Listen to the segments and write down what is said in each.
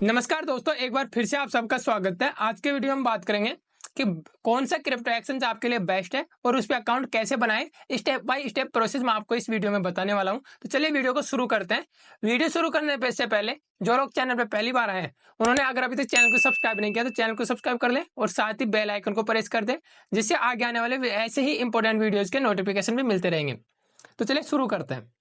नमस्कार दोस्तों, एक बार फिर से आप सबका स्वागत है। आज के वीडियो में हम बात करेंगे कि कौन सा क्रिप्टो एक्सचेंज आपके लिए बेस्ट है और उस पे अकाउंट कैसे बनाएं। स्टेप बाय स्टेप प्रोसेस मैं आपको इस वीडियो में बताने वाला हूं। तो चलिए वीडियो को शुरू करते हैं। वीडियो शुरू करने से पहले जो लोग चैनल पे पहली बार आए हैं, उन्होंने अगर अभी तक चैनल को सब्सक्राइब नहीं किया तो चैनल को सब्सक्राइब कर लें और साथ ही बेल आइकन को प्रेस कर दें, जिससे आगे आने वाले ऐसे ही इंपॉर्टेंट वीडियोज के नोटिफिकेशन भी मिलते रहेंगे। तो चलिए शुरू करते हैं।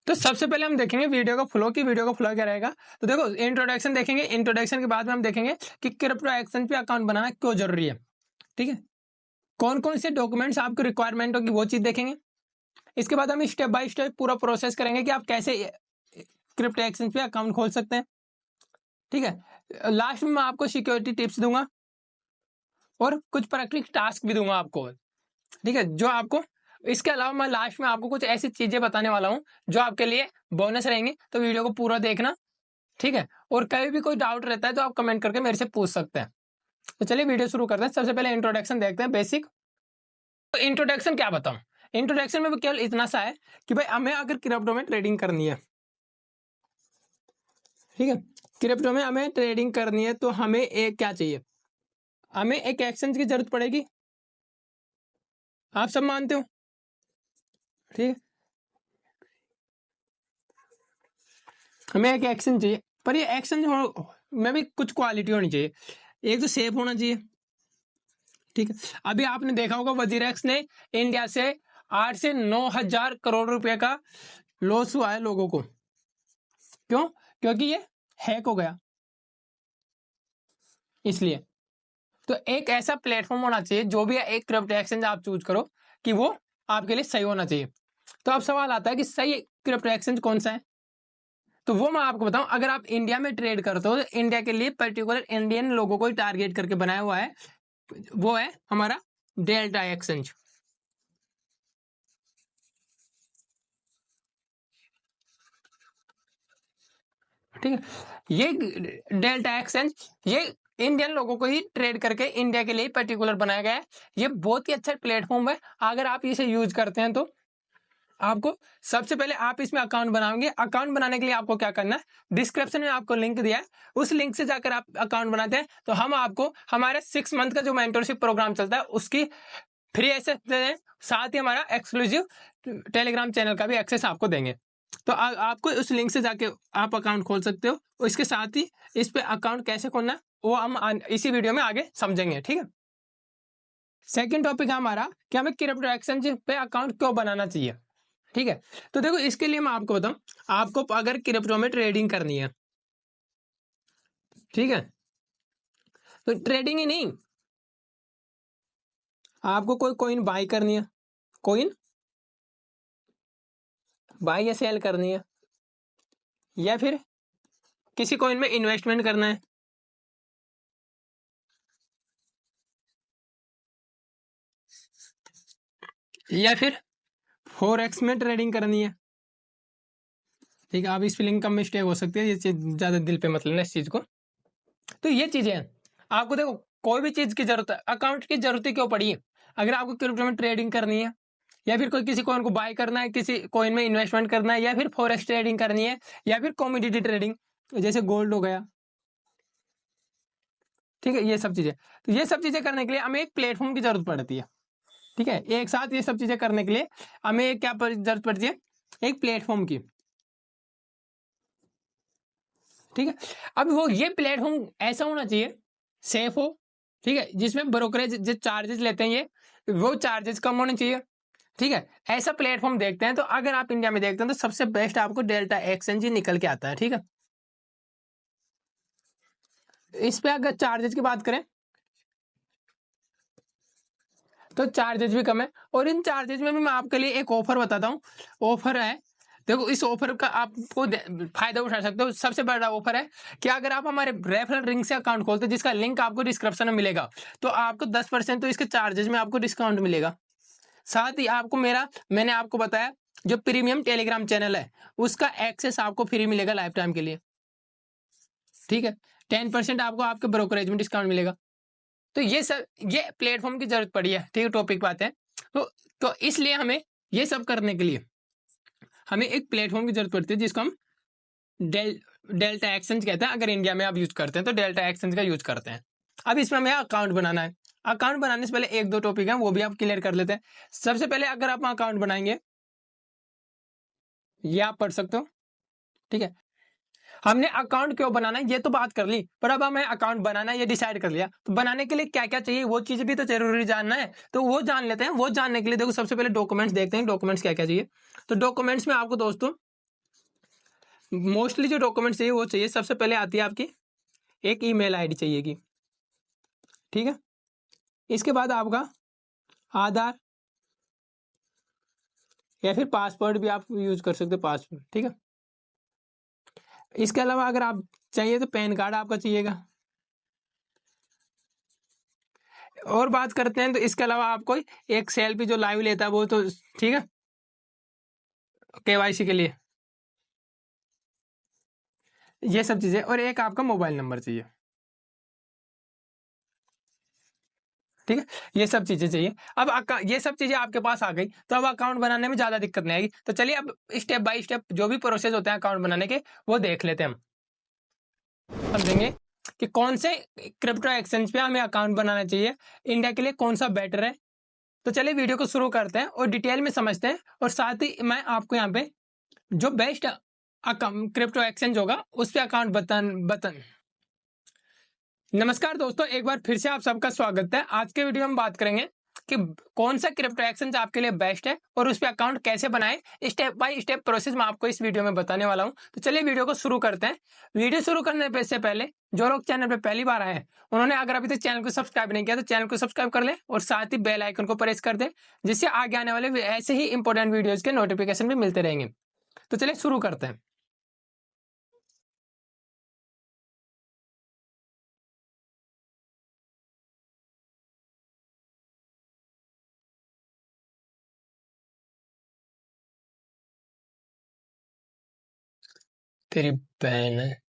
तो सबसे पहले हम देखेंगे वीडियो का फ्लो क्या रहेगा। तो देखो, इंट्रोडक्शन देखेंगे। इंट्रोडक्शन के बाद में हम देखेंगे कि क्रिप्टो एक्सचेंज पे अकाउंट बनाना क्यों जरूरी है। ठीक है, कौन कौन से डॉक्यूमेंट्स आपको रिक्वायरमेंट होगी वो चीज देखेंगे। इसके बाद हम स्टेप बाय स्टेप पूरा प्रोसेस करेंगे कि आप कैसे क्रिप्टो एक्सचेंज पे अकाउंट खोल सकते हैं। ठीक है, लास्ट में मैं आपको सिक्योरिटी टिप्स दूंगा और कुछ प्रैक्टिकल टास्क भी दूंगा आपको। ठीक है, जो आपको, इसके अलावा मैं लास्ट में आपको कुछ ऐसी चीजें बताने वाला हूं जो आपके लिए बोनस रहेंगे। तो वीडियो को पूरा देखना। ठीक है, और कहीं भी कोई डाउट रहता है तो आप कमेंट करके मेरे से पूछ सकते हैं। तो चलिए वीडियो शुरू करते हैं। सबसे पहले इंट्रोडक्शन देखते हैं, बेसिक। तो इंट्रोडक्शन क्या बताऊं, इंट्रोडक्शन में भी केवल इतना सा है कि भाई हमें अगर क्रिप्टो में ट्रेडिंग करनी है, ठीक है, क्रिप्टो में हमें ट्रेडिंग करनी है तो हमें एक क्या चाहिए, हमें एक एक्सचेंज की जरूरत पड़ेगी। आप सब मानते हो? ठीक है, हमें एक एक्सचेंज चाहिए, पर ये एक्सचेंज में भी कुछ क्वालिटी होनी चाहिए। एक तो सेफ होना चाहिए। ठीक है, अभी आपने देखा होगा वजीरेक्स ने इंडिया से 8 से 9 हजार करोड़ रुपए का लॉस हुआ है लोगों को। क्यों? क्योंकि ये हैक हो गया, इसलिए। तो एक ऐसा प्लेटफॉर्म होना चाहिए, जो भी एक क्रिप्टो एक्सचेंज आप चूज करो, कि वो आपके लिए सही होना चाहिए। तो अब सवाल आता है कि सही क्रिप्टो एक्सचेंज कौन सा है। तो वो मैं आपको बताऊं, अगर आप इंडिया में ट्रेड करते हो तो इंडिया के लिए पर्टिकुलर इंडियन लोगों को ही टारगेट करके बनाया हुआ है, वो है हमारा डेल्टा एक्सचेंज। ठीक है, ये डेल्टा एक्सचेंज ये इंडियन लोगों को ही ट्रेड करके इंडिया के लिए पर्टिकुलर बनाया गया है। ये बहुत ही अच्छा प्लेटफॉर्म है। अगर आप इसे यूज करते हैं तो आपको सबसे पहले आप इसमें अकाउंट बनाओगे। अकाउंट बनाने के लिए आपको क्या करना है, डिस्क्रिप्शन में आपको लिंक दिया है, उस लिंक से जाकर आप अकाउंट बनाते हैं तो हम आपको हमारे 6 मंथ का जो मेंटरशिप प्रोग्राम चलता है उसकी फ्री एक्सेस दे दें, साथ ही हमारा एक्सक्लूसिव टेलीग्राम चैनल का भी एक्सेस आपको देंगे। तो आपको उस लिंक से जाके आप अकाउंट खोल सकते हो। और इसके साथ ही इस पे अकाउंट कैसे खोलना है वो हम इसी वीडियो में आगे समझेंगे। ठीक है, सेकंड टॉपिक है हमारा कि हमें क्रिप्टो एक्सचेंज पे अकाउंट क्यों बनाना चाहिए। ठीक है, तो देखो, इसके लिए मैं आपको बताऊं, आपको अगर क्रिप्टो में ट्रेडिंग करनी है, ठीक है, तो ट्रेडिंग ही नहीं, आपको कोई कॉइन बाय करनी है, कॉइन बाय या सेल करनी है, या फिर किसी कॉइन में इन्वेस्टमेंट करना है, या फिर फॉरेक्स में ट्रेडिंग करनी है। ठीक है, अब इस फीलिंग का मिस्टेक हो सकती है, ये चीज ज्यादा दिल पे मत लेना इस चीज को। तो ये चीजें हैं। आपको देखो, कोई भी चीज की जरूरत है, अकाउंट की जरूरत ही क्यों पड़ी है। अगर आपको क्रिप्टो में ट्रेडिंग करनी है, या फिर कोई किसी कॉइन को बाय करना है, किसी कॉइन में इन्वेस्टमेंट करना है, या फिर फॉरेक्स ट्रेडिंग करनी है, या फिर कमोडिटी ट्रेडिंग जैसे गोल्ड हो गया, ठीक है, ये सब चीजें। तो ये सब चीजें करने के लिए हमें एक प्लेटफॉर्म की जरूरत पड़ती है। ठीक है, एक साथ ये सब चीजें करने के लिए हमें क्या जरूरत पड़ती है, एक प्लेटफॉर्म की। ठीक है, अब वो ये प्लेटफॉर्म ऐसा होना चाहिए, सेफ हो, ठीक है, जिसमें ब्रोकरेज जो चार्जेस लेते हैं ये वो चार्जेस कम होने चाहिए। ठीक है, ऐसा प्लेटफॉर्म देखते हैं। तो अगर आप इंडिया में देखते हैं तो सबसे बेस्ट आपको डेल्टा एक्सचेंज ही निकल के आता है। ठीक है, इस पे अगर चार्जेस की बात करें तो चार्जेस भी कम है, और इन चार्जेस में भी मैं आपके लिए एक ऑफर बताता हूँ। ऑफर है, देखो, इस ऑफर का आपको फायदा उठा सकते हो। सबसे बड़ा ऑफर है कि अगर आप हमारे रेफरल लिंक से अकाउंट खोलते हो, जिसका लिंक आपको डिस्क्रिप्शन में मिलेगा, तो आपको 10% तो इसके चार्जेस में आपको डिस्काउंट मिलेगा। साथ ही आपको मैंने आपको बताया जो प्रीमियम टेलीग्राम चैनल है उसका एक्सेस आपको फ्री मिलेगा लाइफ टाइम के लिए। ठीक है, 10% आपको आपके ब्रोकरेज में डिस्काउंट मिलेगा। तो ये सब, ये प्लेटफॉर्म की जरूरत पड़ी है। ठीक है, टॉपिक पे आते हैं। तो इसलिए हमें ये सब करने के लिए हमें एक प्लेटफॉर्म की जरूरत पड़ती है जिसको हम डेल्टा एक्सचेंज कहते हैं। अगर इंडिया में आप यूज करते हैं तो डेल्टा एक्सचेंज का यूज करते हैं। अब इसमें हमें अकाउंट बनाना है। अकाउंट बनाने से पहले एक दो टॉपिक हैं वो भी आप क्लियर कर लेते हैं। सबसे पहले अगर आप अकाउंट बनाएंगे, ये आप पढ़ सकते हो, ठीक है। हमने अकाउंट क्यों बनाना है ये तो बात कर ली, पर अब हमें अकाउंट बनाना है ये डिसाइड कर लिया, तो बनाने के लिए क्या क्या चाहिए वो चीज भी तो जरूरी जानना है, तो वो जान लेते हैं। वो जानने के लिए देखो सबसे पहले डॉक्यूमेंट्स देखते हैं, डॉक्यूमेंट्स क्या क्या चाहिए। तो डॉक्यूमेंट्स में आपको दोस्तों मोस्टली जो डॉक्यूमेंट्स चाहिए वो चाहिए, सबसे पहले आती है आपकी एक ईमेल आईडी चाहिएगी, ठीक है। इसके बाद आपका आधार या फिर पासपोर्ट भी आप यूज कर सकते हो, पासपोर्ट, ठीक है। इसके अलावा अगर आप चाहिए तो पैन कार्ड आपका चाहिएगा। और बात करते हैं तो इसके अलावा आपको एक सेल्फी जो लाइव लेता है वो तो ठीक है, केवाईसी के लिए ये सब चीजें, और एक आपका मोबाइल नंबर चाहिए, ठीक है। ये सब चीजें चाहिए। अब ये सब चीजें आपके पास आ गई तो अब अकाउंट बनाने में ज्यादा दिक्कत नहीं आएगी। तो चलिए अब स्टेप बाय स्टेप जो भी प्रोसेस होते हैं अकाउंट बनाने के वो देख लेते हैं। हम समझेंगे कि कौन से क्रिप्टो एक्सचेंज पे हमें अकाउंट बनाना चाहिए, इंडिया के लिए कौन सा बेटर है। तो चलिए वीडियो को शुरू करते हैं और डिटेल में समझते हैं, और साथ ही मैं आपको यहाँ पे जो बेस्ट क्रिप्टो एक्सचेंज होगा उस पर अकाउंट बतन। नमस्कार दोस्तों, एक बार फिर से आप सबका स्वागत है। आज के वीडियो में बात करेंगे कि कौन सा क्रिप्टो एक्सचेंज आपके लिए बेस्ट है और उस पर अकाउंट कैसे बनाएं। स्टेप बाय स्टेप प्रोसेस मैं आपको इस वीडियो में बताने वाला हूं। तो चलिए वीडियो को शुरू करते हैं। वीडियो शुरू करने से पहले जो लोग चैनल पर पहली बार आए हैं उन्होंने अगर अभी तक चैनल को सब्सक्राइब नहीं किया तो चैनल को सब्सक्राइब कर लें और साथ ही बेल आइकन को प्रेस कर दें, जिससे आगे आने वाले ऐसे ही इंपॉर्टेंट वीडियोज के नोटिफिकेशन भी मिलते रहेंगे। तो चलिए शुरू करते हैं। तेरी बहन है।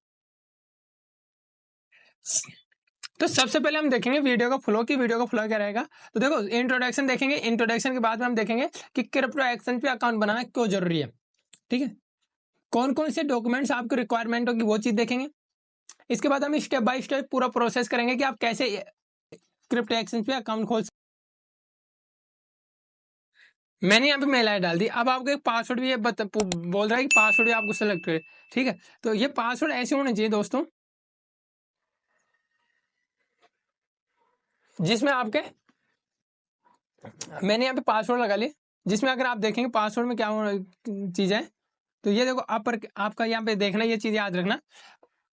तो सबसे पहले हम देखेंगे वीडियो का फ्लो, की वीडियो का फ्लो क्या रहेगा। तो देखो इंट्रोडक्शन देखेंगे, इंट्रोडक्शन के बाद में हम देखेंगे कि क्रिप्टो एक्सचेंज पे अकाउंट बनाना क्यों जरूरी है, ठीक है। कौन कौन से डॉक्यूमेंट्स आपको रिक्वायरमेंट होगी वो चीज देखेंगे। इसके बाद हम स्टेप बाय स्टेप पूरा प्रोसेस करेंगे कि आप कैसे क्रिप्टो एक्सचेंज पे अकाउंट खोल। मैंने यहाँ पे मेल आई डाल दी। अब आपको एक पासवर्ड भी ये बोल रहा है कि पासवर्ड भी आपको सेलेक्ट करें, ठीक है। तो ये पासवर्ड ऐसे होने चाहिए दोस्तों जिसमें आपके, मैंने यहाँ पे पासवर्ड लगा लिया, जिसमें अगर आप देखेंगे पासवर्ड में क्या चीज है। तो ये देखो अपर, आपका यहाँ पे देखना, ये चीज याद रखना,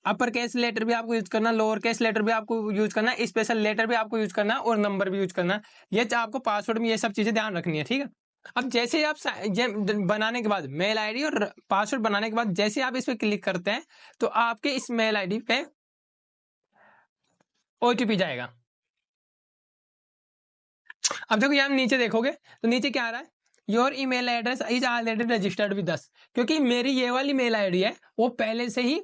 अपर केस लेटर भी आपको यूज करना, लोअर केस लेटर भी आपको यूज करना, स्पेशल लेटर भी आपको यूज करना और नंबर भी यूज करना। ये आपको पासवर्ड में ये सब चीजें ध्यान रखनी है, ठीक है। अब जैसे ही आप ये बनाने के बाद मेल आईडी और पासवर्ड बनाने के बाद जैसे आप इस पे क्लिक करते हैं तो आपके इस मेल आईडी पे ओटीपी जाएगा। अब देखो यहाँ नीचे देखोगे तो नीचे क्या आ रहा है, your email address is already registered with us, क्योंकि मेरी ये वाली मेल आईडी है वो पहले से ही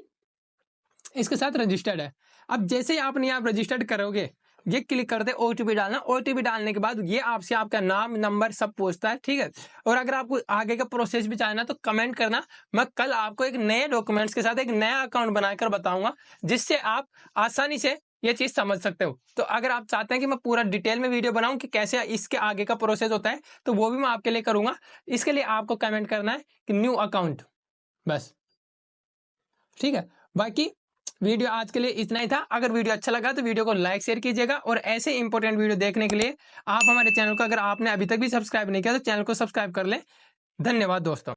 इसके साथ रजिस्टर्ड है। अब जैसे ही आपने यहाँ रजिस्टर्ड करोगे ये क्लिक करते ओटीपी डालना, ओटीपी डालने के बाद ये आपसे आपका नाम नंबर सब पूछता है, ठीक है। और अगर आपको आगे का प्रोसेस भी चाहना तो कमेंट करना, मैं कल आपको एक नए डॉक्यूमेंट्स के साथ एक नया अकाउंट बनाकर बताऊंगा जिससे आप आसानी से ये चीज समझ सकते हो। तो अगर आप चाहते हैं कि मैं पूरा डिटेल में वीडियो बनाऊं कि कैसे इसके आगे का प्रोसेस होता है तो वो भी मैं आपके लिए करूंगा। इसके लिए आपको कमेंट करना है कि न्यू अकाउंट, बस, ठीक है। बाकी वीडियो आज के लिए इतना ही था। अगर वीडियो अच्छा लगा तो वीडियो को लाइक शेयर कीजिएगा, और ऐसे इंपॉर्टेंट वीडियो देखने के लिए आप हमारे चैनल को, अगर आपने अभी तक भी सब्सक्राइब नहीं किया तो चैनल को सब्सक्राइब कर लें। धन्यवाद दोस्तों।